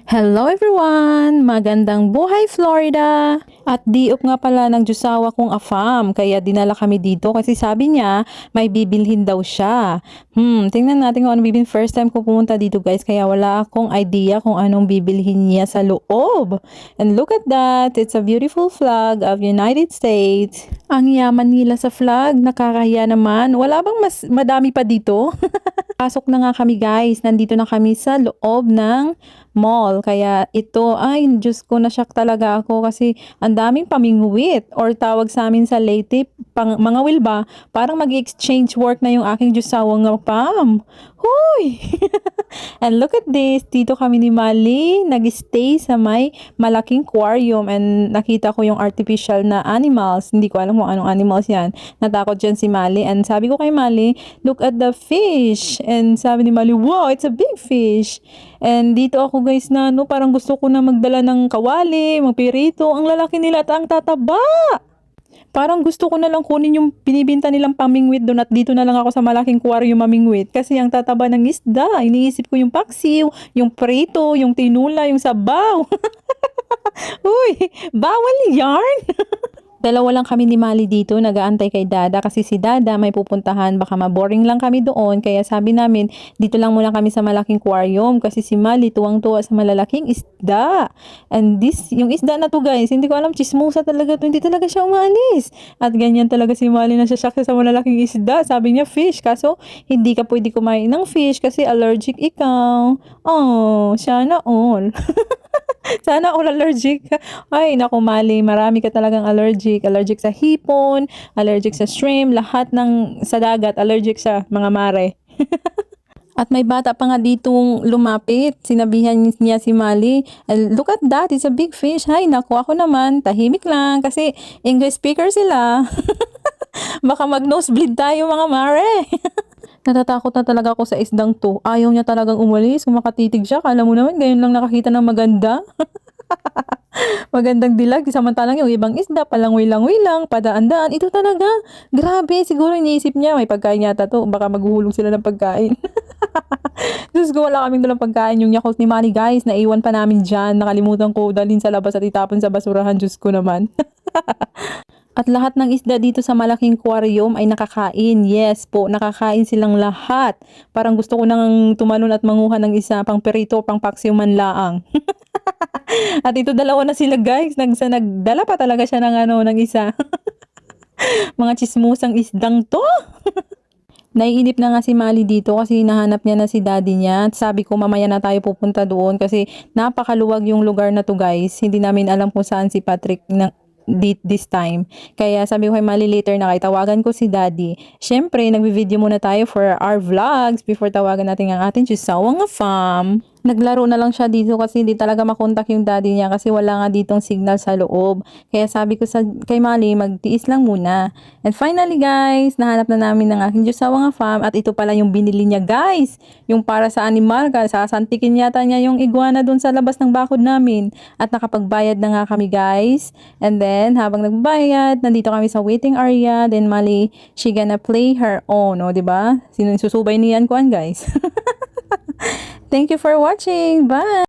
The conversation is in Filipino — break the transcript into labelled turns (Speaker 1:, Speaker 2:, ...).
Speaker 1: Hello everyone! Magandang buhay Florida! At diop nga pala ng Diyosawa kong afam, kaya dinala kami dito kasi sabi niya may bibilhin daw siya. Tingnan natin kung ano bibilhin. First time ko pumunta dito guys, kaya wala akong idea kung anong bibilhin niya sa loob. And look at that! It's a beautiful flag of United States. Ang yaman nila sa flag, nakakahiya naman. Wala bang mas madami pa dito? Pasok na nga kami guys, nandito na kami sa loob ng mall. Kaya ito, ay Diyos ko, na-shock talaga ako kasi ang daming pamingwit or tawag sa amin sa Leyte, mga wilba, parang mag-exchange work na yung aking Diyosawang pam. Huy! And look at this, dito kami ni Mali, nag-stay sa may malaking aquarium and nakita ko yung artificial na animals. Hindi ko alam kung anong animals yan. Natakot dyan si Mali and sabi ko kay Mali, look at the fish. And sabi ni Mali, wow, it's a big fish. And dito ako guys na parang gusto ko na magdala ng kawali, magpirito. Ang lalaki nila at ang tataba. Parang gusto ko na lang kunin yung binibinta nilang pamingwit doon at dito na lang ako sa malaking aquarium mamingwit kasi ang tataba ng isda. Iniisip ko yung paksiw, yung prito, yung tinula, yung sabaw. Uy, bawal yarn. Dalawa lang kami ni Mali dito, nag-aantay kay Dada kasi si Dada may pupuntahan, baka maboring lang kami doon, kaya sabi namin dito lang muna kami sa malaking aquarium kasi si Mali tuwang-tuwa sa malalaking isda. And this, yung isda na to guys, hindi ko alam, chismosa talaga to, hindi talaga siya umalis. At ganyan talaga si Mali na siya sa malalaking isda, sabi niya fish, kaso hindi ka pwede kumain ng fish kasi allergic ikaw. Oh, sana all. Sana all allergic. Ay, naku Mali, marami ka talagang allergic. Allergic sa hipon, allergic sa shrimp, lahat ng sa dagat, allergic sa mga mare. At may bata pa nga ditong lumapit. Sinabihan niya si Mali, look at that, it's a big fish. Hay, naku, ako naman, tahimik lang kasi English speaker sila. Baka mag-nosebleed tayo mga mare. Natatakot na talaga ako sa isdang to. Ayaw niya talagang umalis. Kung makatitig siya, kala mo naman, ngayon lang nakakita ng maganda. Magandang dilag. Samantalang yung ibang isda, palangwi-langwi lang, padaan-daan. Ito talaga, grabe. Siguro iniisip niya, may pagkain yata to. Baka maghuhulog sila ng pagkain. Diyos ko, wala kaming dalang pagkain. Yung Yakult ni Manny, guys, naiwan pa namin dyan. Nakalimutan ko dalhin sa labas at itapon sa basurahan. Diyos ko naman. At lahat ng isda dito sa malaking aquarium ay nakakain. Yes po, nakakain silang lahat. Parang gusto ko nang tumalon at manguha ng isa, pang perito, pang paksiw man laang. At ito dalawa na sila guys, nagdala pa talaga siya ng isa. Mga chismusang isdang to. Naiinip na nga si Mali dito kasi hinahanap niya na si daddy niya. At sabi ko mamaya na tayo pupunta doon kasi napakaluwag yung lugar na to guys. Hindi namin alam kung saan si Patrick this time. Kaya sabi ko kay Mali later na kay tawagan ko si daddy. Syempre, nagvi-video muna tayo for our vlogs before tawagan natin ang ating Diyosawang fam. Naglaro na lang siya dito kasi hindi talaga makontak yung daddy niya kasi wala nga ditong signal sa loob. Kaya sabi ko kay Mali, magtiis lang muna. And finally guys, nahanap na namin ng aking Diyosawang fam at ito pala yung binili niya guys. Yung para sa animal, sasantikin yata niya yung iguana dun sa labas ng bakod namin. At nakapagbayad na nga kami guys. And then, habang nagbayad, nandito kami sa waiting area. Then Mali, she gonna play her own, o diba? Sino susubay niyan kuan guys? Thank you for watching. Bye!